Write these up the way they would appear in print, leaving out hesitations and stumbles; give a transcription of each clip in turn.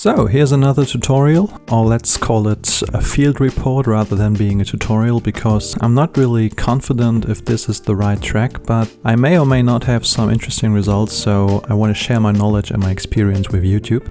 So here's another tutorial, or let's call it a field report rather than being a tutorial, because I'm not really confident if this is the right track, but I may or may not have some interesting results, so I want to share my knowledge and my experience with YouTube.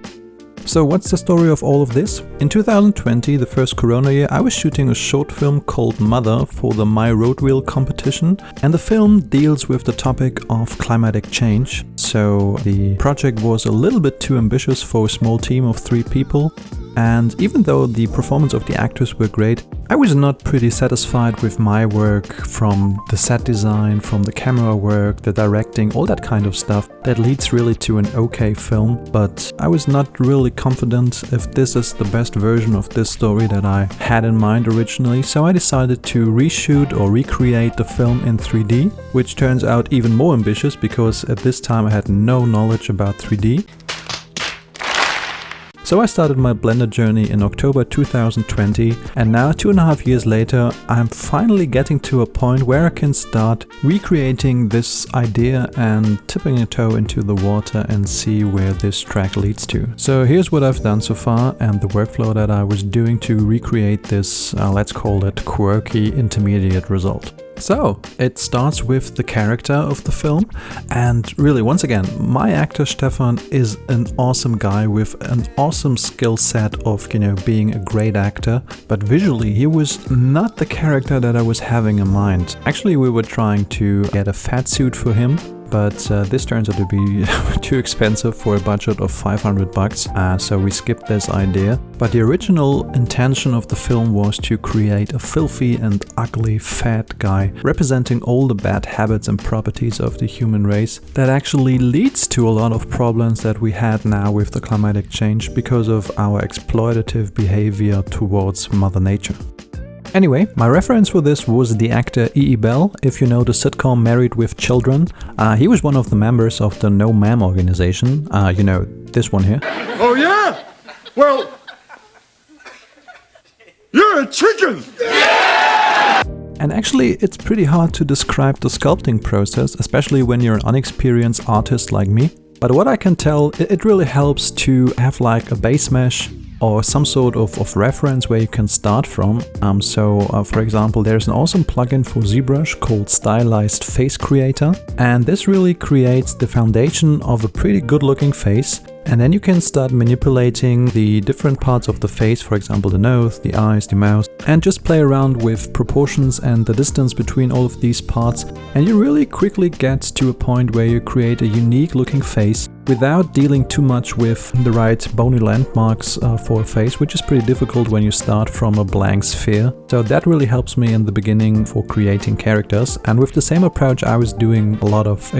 So what's the story of all of this? In 2020, the first Corona year, I was shooting a short film called Mother for the My Road Wheel competition, and the film deals with the topic of climatic change. So the project was a little bit too ambitious for a small team of 3 people, and even though the performance of the actors were great, I was not pretty satisfied with my work, from the set design, from the camera work, the directing, all that kind of stuff that leads really to an okay film, but I was not really confident if this is the best version of this story that I had in mind originally, so I decided to reshoot or recreate the film in 3D, which turns out even more ambitious because at this time I had no knowledge about 3D. So I started my Blender journey in October 2020, and now 2.5 years later I'm finally getting to a point where I can start recreating this idea and tipping a toe into the water and see where this track leads to. So here's what I've done so far and the workflow that I was doing to recreate this, let's call it quirky intermediate result. So, it starts with the character of the film, and really, once again, my actor Stefan is an awesome guy with an awesome skill set of, being a great actor, but visually he was not the character that I was having in mind. Actually, we were trying to get a fat suit for him, but this turns out to be too expensive for a budget of $500, so we skipped this idea. But the original intention of the film was to create a filthy and ugly fat guy representing all the bad habits and properties of the human race that actually leads to a lot of problems that we had now with the climatic change because of our exploitative behavior towards Mother Nature. Anyway, my reference for this was the actor E.E. Bell, if you know the sitcom Married with Children. He was one of the members of the No Ma'am organization, this one here. Oh yeah? Well, you're a chicken! Yeah! And actually, it's pretty hard to describe the sculpting process, especially when you're an unexperienced artist like me. But what I can tell, it really helps to have like a base mesh or some sort of reference where you can start from. For example, there's an awesome plugin for ZBrush called Stylized Face Creator, and this really creates the foundation of a pretty good looking face. And then you can start manipulating the different parts of the face, for example the nose, the eyes, the mouth, and just play around with proportions and the distance between all of these parts, and you really quickly get to a point where you create a unique looking face without dealing too much with the right bony landmarks for a face, which is pretty difficult when you start from a blank sphere. So that really helps me in the beginning for creating characters, and with the same approach I was doing a lot of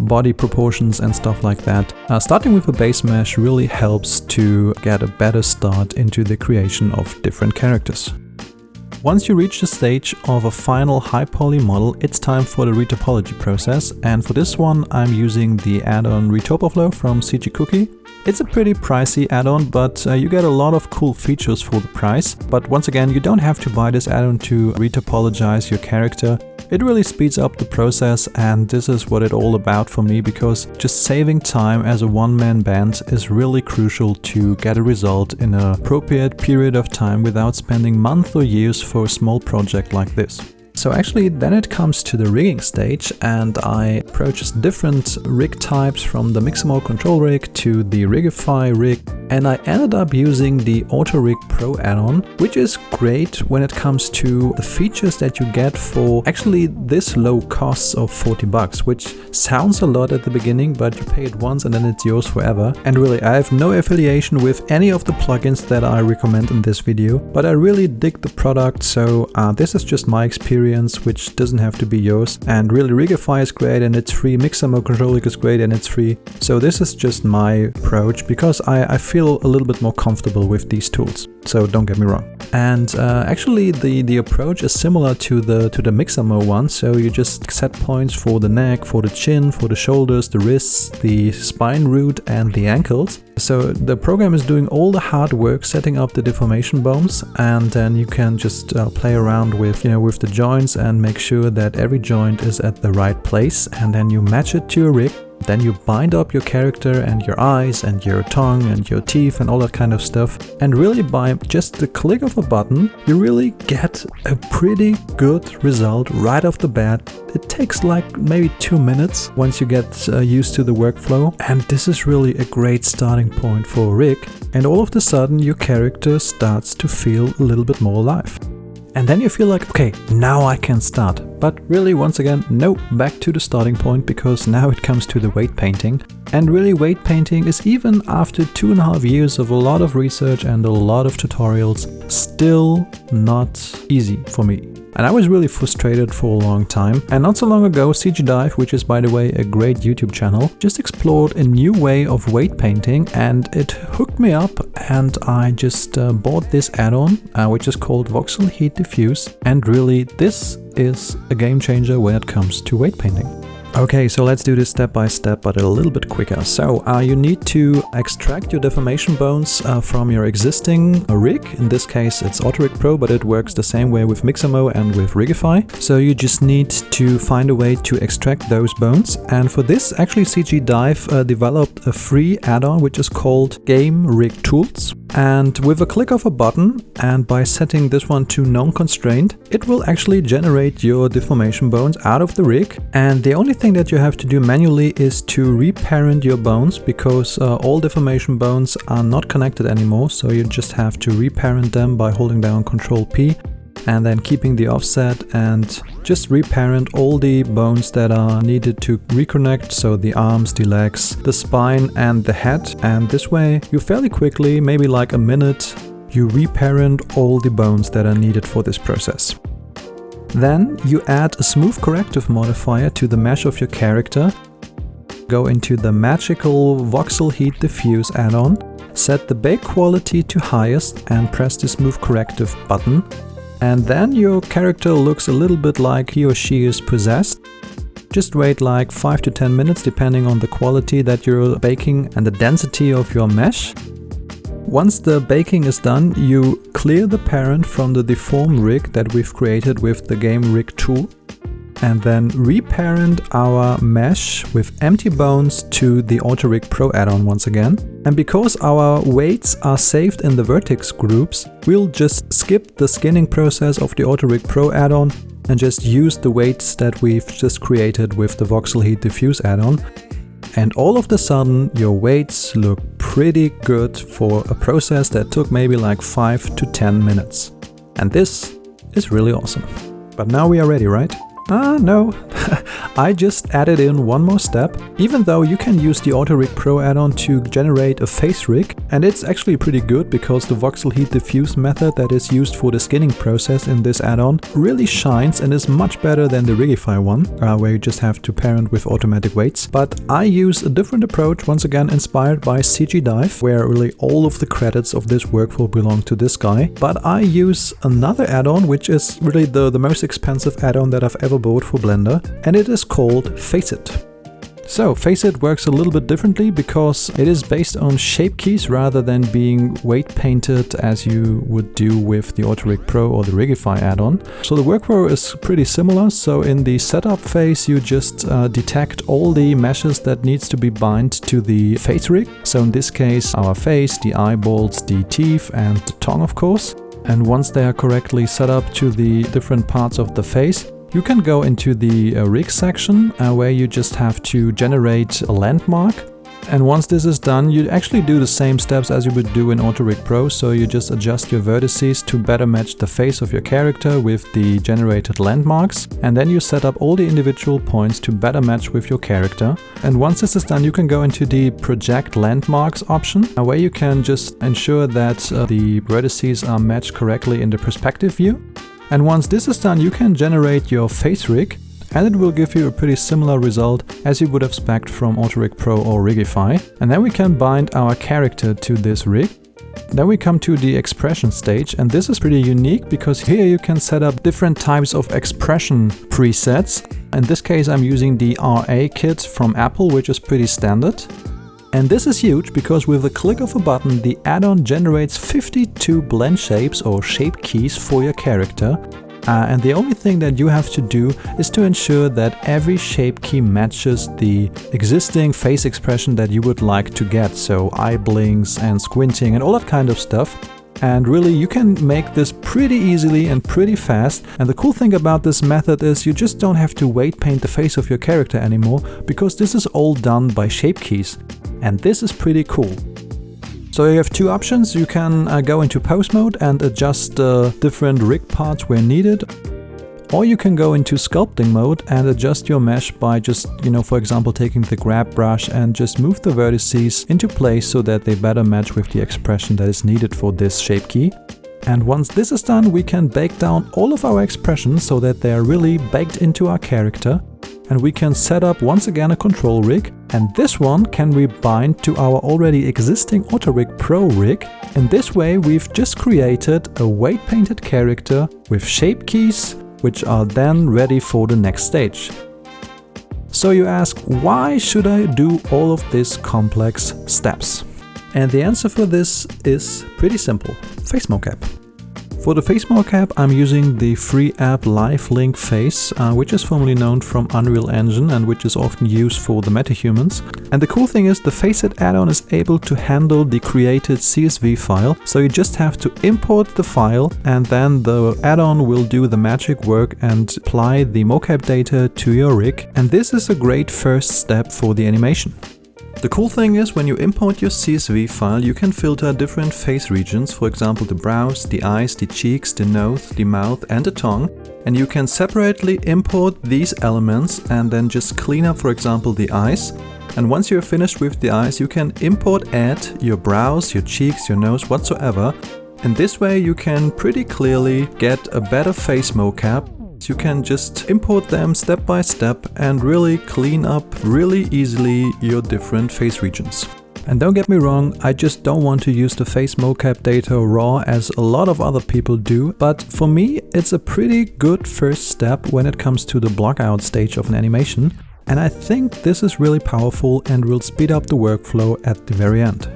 body proportions and stuff like that. Starting with a base mesh really helps to get a better start into the creation of different characters. Once you reach the stage of a final high poly model, it's time for the retopology process, and for this one I'm using the add-on Retopoflow from CG Cookie. It's a pretty pricey add-on, but you get a lot of cool features for the price. But once again, you don't have to buy this add-on to retopologize your character. It really speeds up the process, and this is what it's all about for me, because just saving time as a one-man band is really crucial to get a result in an appropriate period of time without spending months or years for a small project like this. So actually then it comes to the rigging stage, and I purchased different rig types from the Mixamo control rig to the Rigify rig, and I ended up using the AutoRig Pro add-on, which is great when it comes to the features that you get for actually this low costs of $40, which sounds a lot at the beginning, but you pay it once and then it's yours forever. And really, I have no affiliation with any of the plugins that I recommend in this video, but I really dig the product, so this is just my experience, which doesn't have to be yours. And really, Rigify is great and it's free, Mixamo control rig is great and it's free. So this is just my approach, because I feel a little bit more comfortable with these tools, so don't get me wrong. And actually the approach is similar to the Mixamo one, so you just set points for the neck, for the chin, for the shoulders, the wrists, the spine root and the ankles. So the program is doing all the hard work setting up the deformation bones, and then you can just play around with with the joints and make sure that every joint is at the right place, and then you match it to a rig. Then you bind up your character and your eyes and your tongue and your teeth and all that kind of stuff. And really by just the click of a button, you really get a pretty good result right off the bat. It takes like maybe 2 minutes once you get used to the workflow. And this is really a great starting point for a rig. And all of a sudden your character starts to feel a little bit more alive. And then you feel like, okay, now I can start. But really, once again, no, back to the starting point, because now it comes to the weight painting. And really, weight painting is, even after 2.5 years of a lot of research and a lot of tutorials, still not easy for me. And I was really frustrated for a long time. And not so long ago, CG Dive, which is by the way a great YouTube channel, just explored a new way of weight painting, and it hooked me up, and I just bought this add-on, which is called Voxel Heat Diffuse. And really, this is a game changer when it comes to weight painting. Okay, so let's do this step by step, but a little bit quicker. So you need to extract your deformation bones from your existing rig. In this case, it's AutoRig Pro, but it works the same way with Mixamo and with Rigify. So you just need to find a way to extract those bones. And for this, actually CG Dive developed a free add-on, which is called Game Rig Tools. And with a click of a button, and by setting this one to non-constrained, it will actually generate your deformation bones out of the rig. And the only thing that you have to do manually is to reparent your bones, because all deformation bones are not connected anymore. So you just have to reparent them by holding down Ctrl P and then keeping the offset, and just reparent all the bones that are needed to reconnect. So the arms, the legs, the spine and the head. And this way you fairly quickly, maybe like a minute, you reparent all the bones that are needed for this process. Then you add a smooth corrective modifier to the mesh of your character. Go into the magical Voxel Heat Diffuse add-on, set the bake quality to highest and press the smooth corrective button. And then your character looks a little bit like he or she is possessed. Just wait like 5 to 10 minutes depending on the quality that you're baking and the density of your mesh. Once the baking is done, you clear the parent from the deform rig that we've created with the Game Rig tool, and then reparent our mesh with empty bones to the AutoRig Pro add-on once again. And because our weights are saved in the vertex groups, we'll just skip the skinning process of the AutoRig Pro add-on and just use the weights that we've just created with the Voxel Heat Diffuse add-on. And all of a sudden, your weights look pretty good for a process that took maybe like 5 to 10 minutes. And this is really awesome. But now we are ready, right? No, I just added in one more step. Even though you can use the AutoRig Pro add-on to generate a face rig, and it's actually pretty good because the Voxel Heat Diffuse method that is used for the skinning process in this add-on really shines and is much better than the Rigify one, where you just have to parent with automatic weights. But I use a different approach, once again inspired by CG Dive, where really all of the credits of this workflow belong to this guy. But I use another add-on, which is really the most expensive add-on that I've ever bought for Blender, and it is called FaceIt. So FaceIt works a little bit differently because it is based on shape keys rather than being weight painted as you would do with the AutoRig Pro or the Rigify add-on. So the workflow is pretty similar. So in the setup phase, you just detect all the meshes that needs to be bind to the face rig. So in this case, our face, the eyeballs, the teeth and the tongue, of course. And once they are correctly set up to the different parts of the face, you can go into the rig section where you just have to generate a landmark. And once this is done, you actually do the same steps as you would do in AutoRig Pro. So you just adjust your vertices to better match the face of your character with the generated landmarks. And then you set up all the individual points to better match with your character. And once this is done, you can go into the project landmarks option, where you can just ensure that the vertices are matched correctly in the perspective view. And once this is done, you can generate your face rig, and it will give you a pretty similar result as you would have spec'd from AutoRig Pro or Rigify. And then we can bind our character to this rig. Then we come to the expression stage, and this is pretty unique because here you can set up different types of expression presets. In this case, I'm using the RA kit from Apple, which is pretty standard. And this is huge because with a click of a button, the add-on generates 52 blend shapes or shape keys for your character. And the only thing that you have to do is to ensure that every shape key matches the existing face expression that you would like to get. So eye blinks and squinting and all that kind of stuff. And really, you can make this pretty easily and pretty fast. And the cool thing about this method is you just don't have to weight paint the face of your character anymore, because this is all done by shape keys. And this is pretty cool. So you have two options. You can go into pose mode and adjust different rig parts where needed. Or you can go into sculpting mode and adjust your mesh by just, for example, taking the grab brush and just move the vertices into place so that they better match with the expression that is needed for this shape key. And once this is done, we can bake down all of our expressions so that they are really baked into our character. And we can set up once again a control rig, and this one can we bind to our already existing AutoRig Pro rig. In this way, we've just created a weight painted character with shape keys, which are then ready for the next stage. So you ask, why should I do all of these complex steps? And the answer for this is pretty simple: face mocap. For the face mocap, I'm using the free app LiveLink Face, which is formerly known from Unreal Engine and which is often used for the metahumans. And the cool thing is the FaceIt add-on is able to handle the created CSV file, so you just have to import the file and then the add-on will do the magic work and apply the mocap data to your rig. And this is a great first step for the animation. The cool thing is, when you import your CSV file, you can filter different face regions, for example the brows, the eyes, the cheeks, the nose, the mouth and the tongue. And you can separately import these elements and then just clean up, for example, the eyes. And once you're finished with the eyes, you can add your brows, your cheeks, your nose, whatsoever. And this way you can pretty clearly get a better face mocap. You can just import them step by step and really clean up really easily your different face regions. And don't get me wrong, I just don't want to use the face mocap data raw as a lot of other people do, but for me it's a pretty good first step when it comes to the block out stage of an animation. And I think this is really powerful and will speed up the workflow at the very end.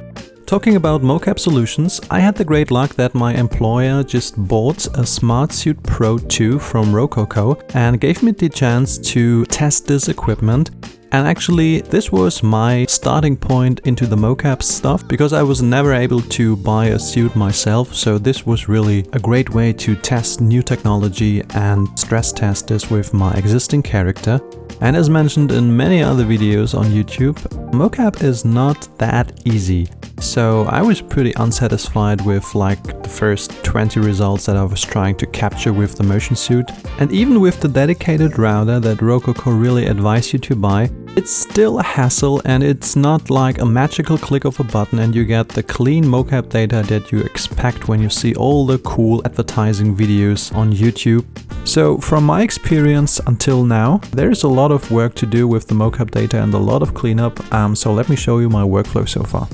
Talking about mocap solutions, I had the great luck that my employer just bought a Smartsuit Pro 2 from Rokoko and gave me the chance to test this equipment. And actually, this was my starting point into the mocap stuff, because I was never able to buy a suit myself, so this was really a great way to test new technology and stress test this with my existing character. And as mentioned in many other videos on YouTube, mocap is not that easy. So I was pretty unsatisfied with like the first 20 results that I was trying to capture with the motion suit. And even with the dedicated router that Rokoko really advised you to buy, it's still a hassle, and it's not like a magical click of a button and you get the clean mocap data that you expect when you see all the cool advertising videos on YouTube. So from my experience until now, there is a lot of work to do with the mocap data and a lot of cleanup, so let me show you my workflow so far.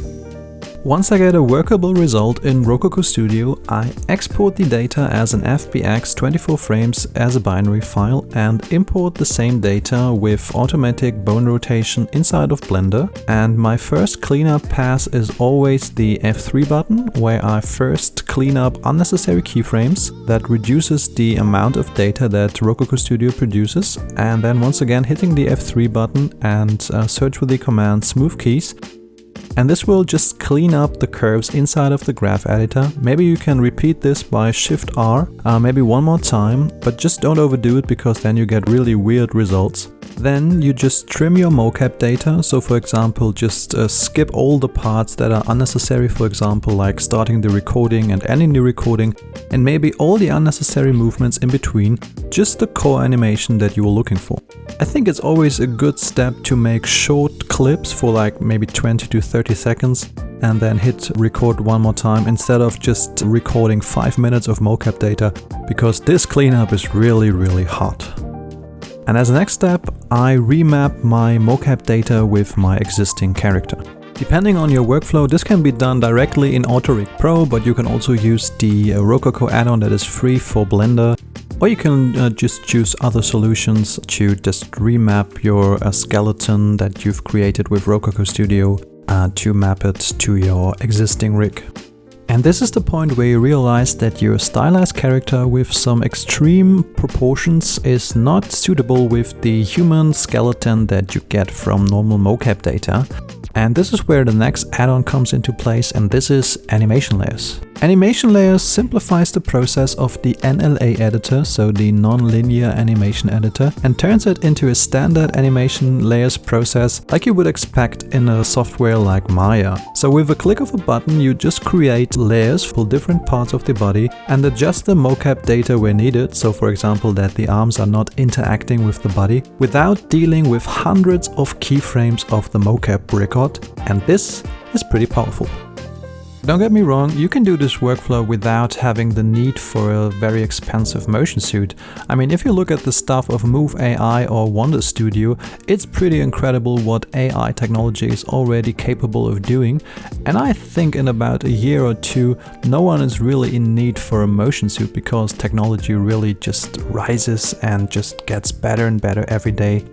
Once I get a workable result in Rokoko Studio, I export the data as an FBX 24 frames as a binary file and import the same data with automatic bone rotation inside of Blender. And my first cleanup pass is always the F3 button, where I first clean up unnecessary keyframes. That reduces the amount of data that Rokoko Studio produces. And then once again hitting the F3 button and search with the command smooth keys. And this will just clean up the curves inside of the graph editor. Maybe you can repeat this by Shift R, maybe one more time, but just don't overdo it, because then you get really weird results. Then you just trim your mocap data. So for example, just skip all the parts that are unnecessary, for example, like starting the recording and ending the recording, and maybe all the unnecessary movements in between, just the core animation that you were looking for. I think it's always a good step to make short clips for like maybe 20 to 30 seconds and then hit record one more time instead of just recording 5 minutes of mocap data, because this cleanup is really hard. And as a next step, I remap my mocap data with my existing character. Depending on your workflow, this can be done directly in AutoRig Pro, but you can also use the Rokoko add-on that is free for Blender. Or you can just choose other solutions to just remap your skeleton that you've created with Rokoko Studio to map it to your existing rig. And this is the point where you realize that your stylized character with some extreme proportions is not suitable with the human skeleton that you get from normal mocap data. And this is where the next add-on comes into place, and this is animation layers. Animation layers simplifies the process of the NLA editor, so the non-linear animation editor, and turns it into a standard animation layers process like you would expect in a software like Maya. So with a click of a button, you just create layers for different parts of the body and adjust the mocap data where needed, so for example that the arms are not interacting with the body, without dealing with hundreds of keyframes of the mocap record. And this is pretty powerful. Don't get me wrong, you can do this workflow without having the need for a very expensive motion suit. I mean, if you look at the stuff of Move AI or Wonder Studio, it's pretty incredible what AI technology is already capable of doing. And I think in about a year or two, no one is really in need for a motion suit because technology really just rises and just gets better and better every day.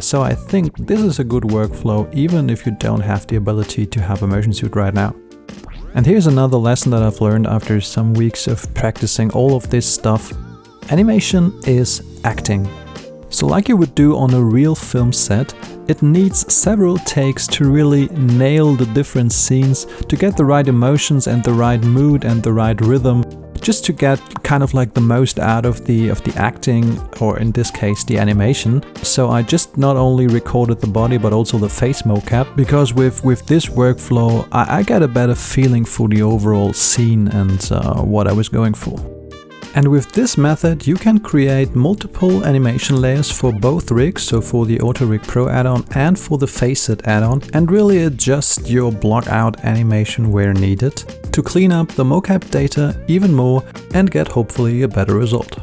So I think this is a good workflow even if you don't have the ability to have a motion suit right now. And here's another lesson that I've learned after some weeks of practicing all of this stuff. Animation is acting. So like you would do on a real film set, it needs several takes to really nail the different scenes, to get the right emotions and the right mood and the right rhythm, just to get kind of like the most out of the acting, or in this case the animation. So I just not only recorded the body but also the face mocap, because with this workflow I get a better feeling for the overall scene and what I was going for. And with this method you can create multiple animation layers for both rigs, so for the AutoRig Pro add-on and for the FaceIt add-on, and really adjust your block out animation where needed to clean up the mocap data even more and get hopefully a better result.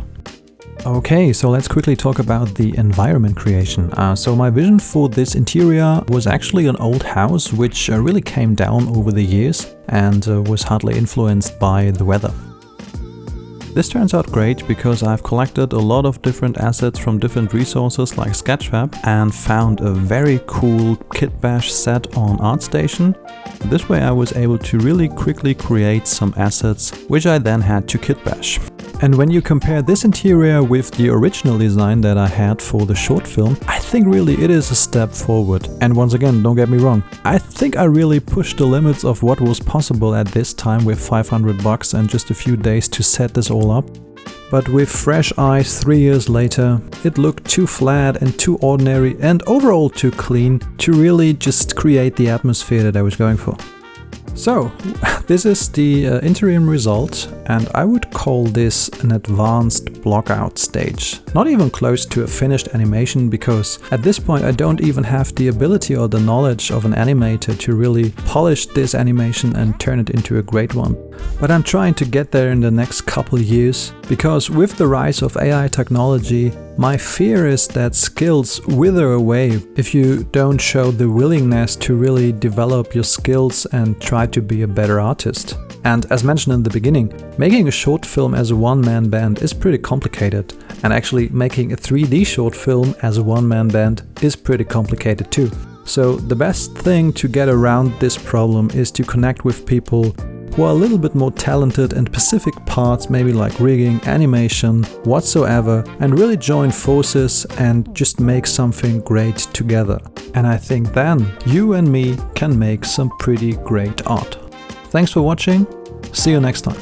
Okay, so let's quickly talk about the environment creation. So my vision for this interior was actually an old house which really came down over the years and was hardly influenced by the weather. This turns out great because I've collected a lot of different assets from different resources like Sketchfab and found a very cool kit bash set on ArtStation. This way I was able to really quickly create some assets which I then had to kit bash. And when you compare this interior with the original design that I had for the short film, I think really it is a step forward. And once again, don't get me wrong, I think I really pushed the limits of what was possible at this time with $500 and just a few days to set this all up. But with fresh eyes 3 years later, it looked too flat and too ordinary and overall too clean to really just create the atmosphere that I was going for. So, this is the interim result, and I would call this an advanced blockout stage. Not even close to a finished animation, because at this point I don't even have the ability or the knowledge of an animator to really polish this animation and turn it into a great one. But I'm trying to get there in the next couple years, because with the rise of AI technology, my fear is that skills wither away if you don't show the willingness to really develop your skills and try to be a better artist. And as mentioned in the beginning, making a short film as a one-man band is pretty complicated, and actually making a 3D short film as a one-man band is pretty complicated too. So the best thing to get around this problem is to connect with people who are a little bit more talented in specific parts, maybe like rigging, animation, whatsoever, and really join forces and just make something great together. And I think then you and me can make some pretty great art. Thanks for watching, see you next time.